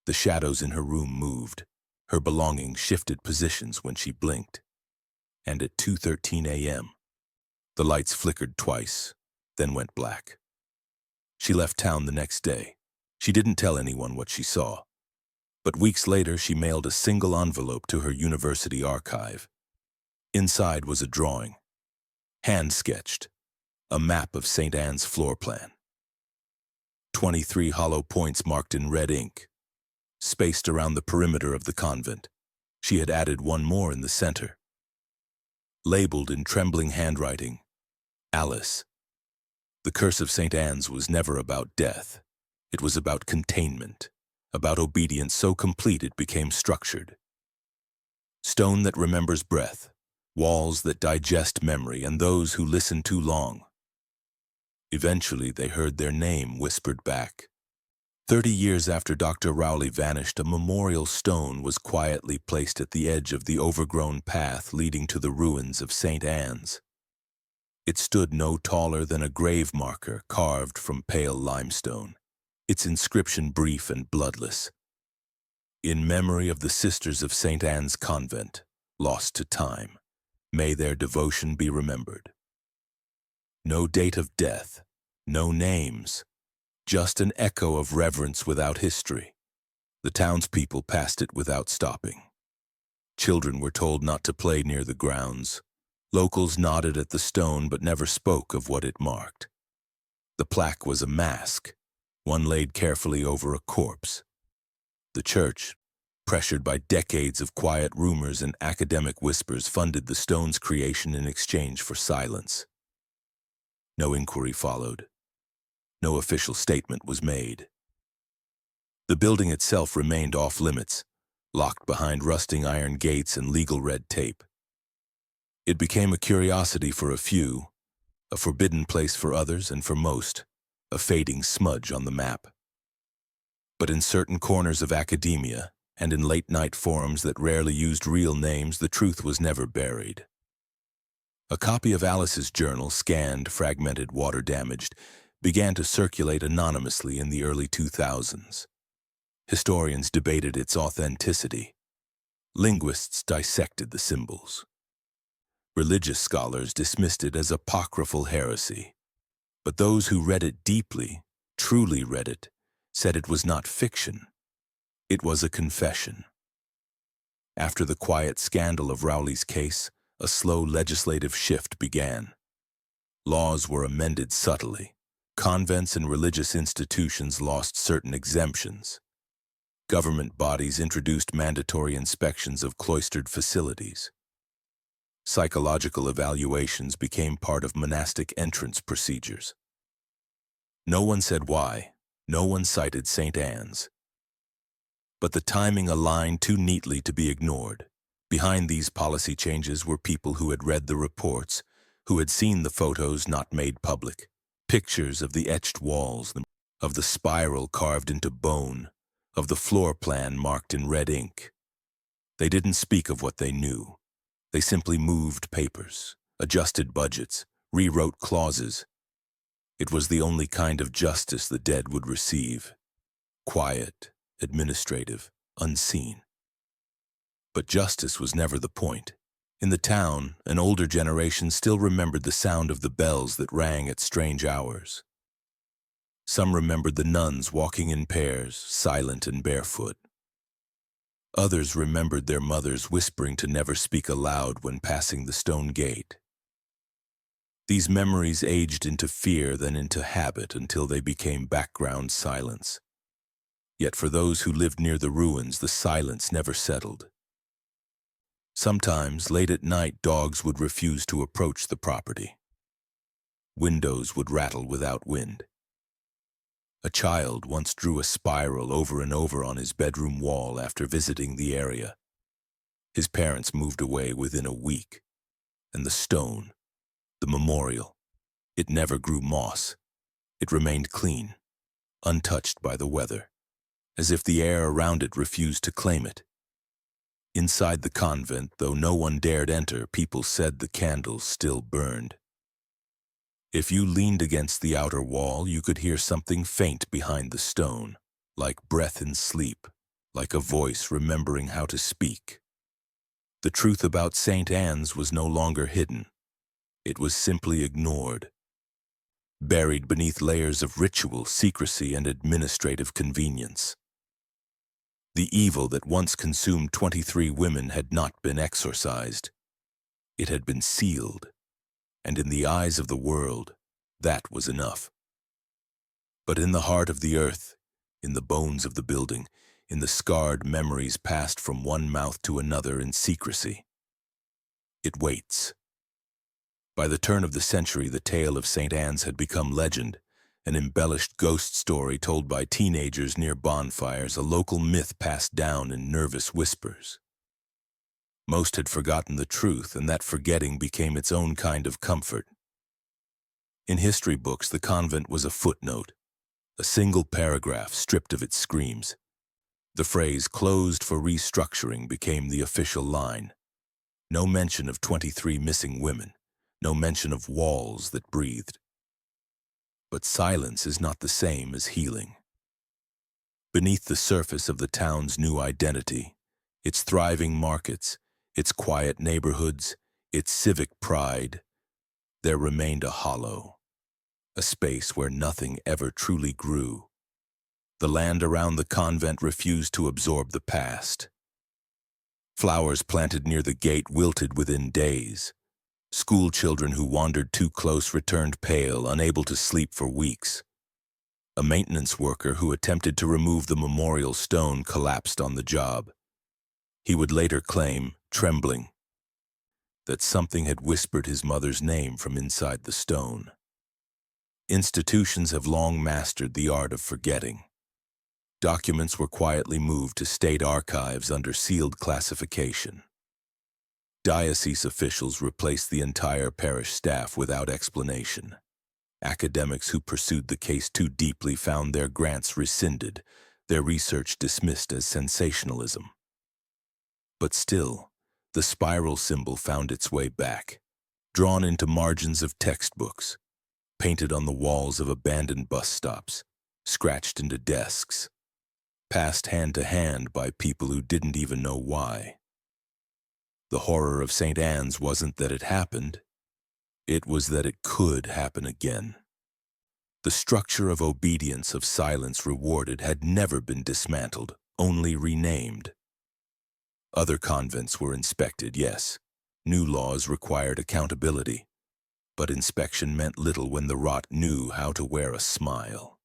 The shadows in her room moved. Her belongings shifted positions when she blinked. And at 2:13 a.m., the lights flickered twice, then went black. She left town the next day. She didn't tell anyone what she saw. But weeks later, she mailed a single envelope to her university archive. Inside was a drawing, hand-sketched, a map of St. Anne's floor plan. 23 hollow points marked in red ink, spaced around the perimeter of the convent. She had added one more in the center. Labeled in trembling handwriting, Alice. The curse of St. Anne's was never about death. It was about containment, about obedience so complete it became structured. Stone that remembers breath, walls that digest memory, and those who listen too long. Eventually, they heard their name whispered back. 30 years after Dr. Rowley vanished, a memorial stone was quietly placed at the edge of the overgrown path leading to the ruins of St. Anne's. It stood no taller than a grave marker carved from pale limestone, its inscription brief and bloodless. In memory of the Sisters of St. Anne's Convent, lost to time, may their devotion be remembered. No date of death, no names, just an echo of reverence without history. The townspeople passed it without stopping. Children were told not to play near the grounds. Locals nodded at the stone but never spoke of what it marked. The plaque was a mask, one laid carefully over a corpse. The church, pressured by decades of quiet rumors and academic whispers, funded the stone's creation in exchange for silence. No inquiry followed. No official statement was made. The building itself remained off-limits, locked behind rusting iron gates and legal red tape. It became a curiosity for a few, a forbidden place for others, and for most, a fading smudge on the map. But in certain corners of academia, and in late-night forums that rarely used real names, the truth was never buried. A copy of Alice's journal, scanned, fragmented, water-damaged, began to circulate anonymously in the early 2000s. Historians debated its authenticity. Linguists dissected the symbols. Religious scholars dismissed it as apocryphal heresy. But those who read it deeply, truly read it, said it was not fiction, it was a confession. After the quiet scandal of Rowley's case, a slow legislative shift began. Laws were amended subtly. Convents and religious institutions lost certain exemptions. Government bodies introduced mandatory inspections of cloistered facilities. Psychological evaluations became part of monastic entrance procedures. No one said why. No one cited St. Anne's. But the timing aligned too neatly to be ignored. Behind these policy changes were people who had read the reports, who had seen the photos not made public, pictures of the etched walls, of the spiral carved into bone, of the floor plan marked in red ink. They didn't speak of what they knew. They simply moved papers, adjusted budgets, rewrote clauses. It was the only kind of justice the dead would receive. Quiet, administrative, unseen. But justice was never the point. In the town, an older generation still remembered the sound of the bells that rang at strange hours. Some remembered the nuns walking in pairs, silent and barefoot. Others remembered their mothers whispering to never speak aloud when passing the stone gate. These memories aged into fear, then into habit, until they became background silence. Yet for those who lived near the ruins, the silence never settled. Sometimes, late at night, dogs would refuse to approach the property. Windows would rattle without wind. A child once drew a spiral over and over on his bedroom wall after visiting the area. His parents moved away within a week, and the stone, the memorial, it never grew moss. It remained clean, untouched by the weather, as if the air around it refused to claim it. Inside the convent, though no one dared enter, people said the candles still burned. If you leaned against the outer wall, you could hear something faint behind the stone, like breath in sleep, like a voice remembering how to speak. The truth about St. Anne's was no longer hidden. It was simply ignored, buried beneath layers of ritual, secrecy, and administrative convenience. The evil that once consumed 23 women had not been exorcised. It had been sealed, and in the eyes of the world, that was enough. But in the heart of the earth, in the bones of the building, in the scarred memories passed from one mouth to another in secrecy, it waits. By the turn of the century, the tale of St. Anne's had become legend, an embellished ghost story told by teenagers near bonfires, a local myth passed down in nervous whispers. Most had forgotten the truth, and that forgetting became its own kind of comfort. In history books, the convent was a footnote, a single paragraph stripped of its screams. The phrase "closed for restructuring" became the official line. No mention of 23 missing women, no mention of walls that breathed. But silence is not the same as healing. Beneath the surface of the town's new identity, its thriving markets, its quiet neighborhoods, its civic pride, there remained a hollow, a space where nothing ever truly grew. The land around the convent refused to absorb the past. Flowers planted near the gate wilted within days. School children who wandered too close returned pale, unable to sleep for weeks. A maintenance worker who attempted to remove the memorial stone collapsed on the job. He would later claim, trembling, that something had whispered his mother's name from inside the stone. Institutions have long mastered the art of forgetting. Documents were quietly moved to state archives under sealed classification. Diocese officials replaced the entire parish staff without explanation. Academics who pursued the case too deeply found their grants rescinded, their research dismissed as sensationalism. But still, the spiral symbol found its way back, drawn into margins of textbooks, painted on the walls of abandoned bus stops, scratched into desks, passed hand to hand by people who didn't even know why. The horror of St. Anne's wasn't that it happened, it was that it could happen again. The structure of obedience, of silence rewarded, had never been dismantled, only renamed. Other convents were inspected, yes. New laws required accountability. But inspection meant little when the rot knew how to wear a smile.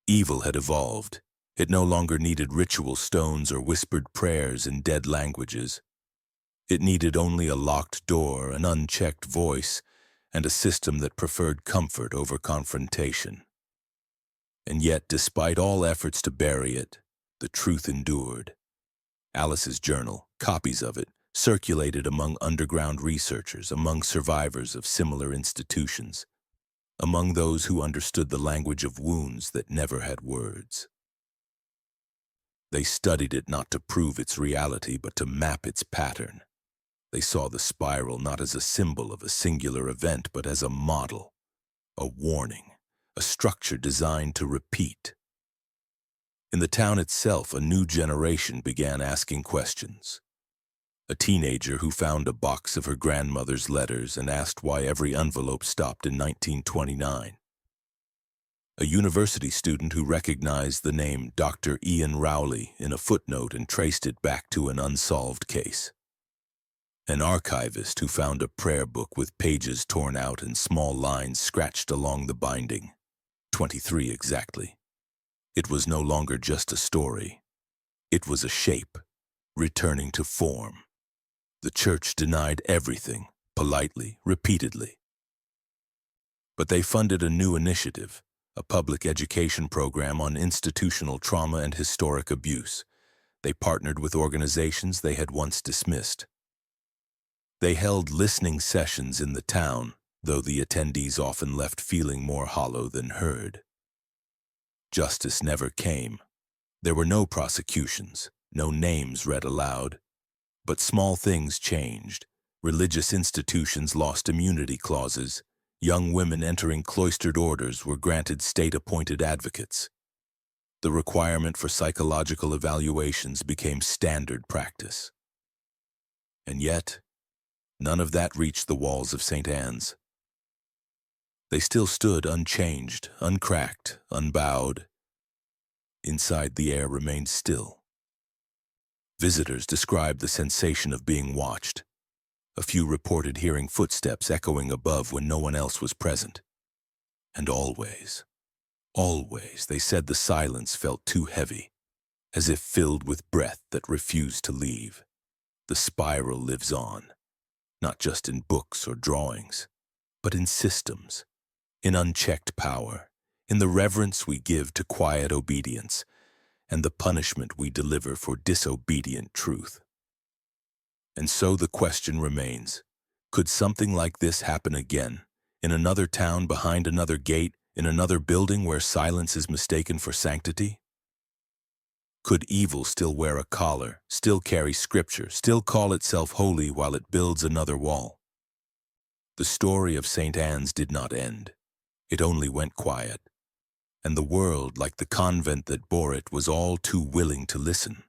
Evil had evolved. It no longer needed ritual stones or whispered prayers in dead languages. It needed only a locked door, an unchecked voice, and a system that preferred comfort over confrontation. And yet, despite all efforts to bury it, the truth endured. Alice's journal, copies of it, circulated among underground researchers, among survivors of similar institutions, among those who understood the language of wounds that never had words. They studied it not to prove its reality, but to map its pattern. They saw the spiral not as a symbol of a singular event, but as a model, a warning, a structure designed to repeat. In the town itself, a new generation began asking questions. A teenager who found a box of her grandmother's letters and asked why every envelope stopped in 1929. A university student who recognized the name Dr. Ian Rowley in a footnote and traced it back to an unsolved case. An archivist who found a prayer book with pages torn out and small lines scratched along the binding. 23 exactly. It was no longer just a story. It was a shape, returning to form. The church denied everything, politely, repeatedly. But they funded a new initiative, a public education program on institutional trauma and historic abuse. They partnered with organizations they had once dismissed. They held listening sessions in the town, though the attendees often left feeling more hollow than heard. Justice never came. There were no prosecutions, no names read aloud. But small things changed. Religious institutions lost immunity clauses. Young women entering cloistered orders were granted state-appointed advocates. The requirement for psychological evaluations became standard practice. And yet, none of that reached the walls of St. Anne's. They still stood unchanged, uncracked, unbowed. Inside, the air remained still. Visitors described the sensation of being watched. A few reported hearing footsteps echoing above when no one else was present. And always, they said the silence felt too heavy, as if filled with breath that refused to leave. The spiral lives on, not just in books or drawings, but in systems, in unchecked power, in the reverence we give to quiet obedience, and the punishment we deliver for disobedient truth. And so the question remains, could something like this happen again, in another town behind another gate, in another building where silence is mistaken for sanctity? Could evil still wear a collar, still carry scripture, still call itself holy while it builds another wall? The story of St. Anne's did not end. It only went quiet. And the world, like the convent that bore it, was all too willing to listen.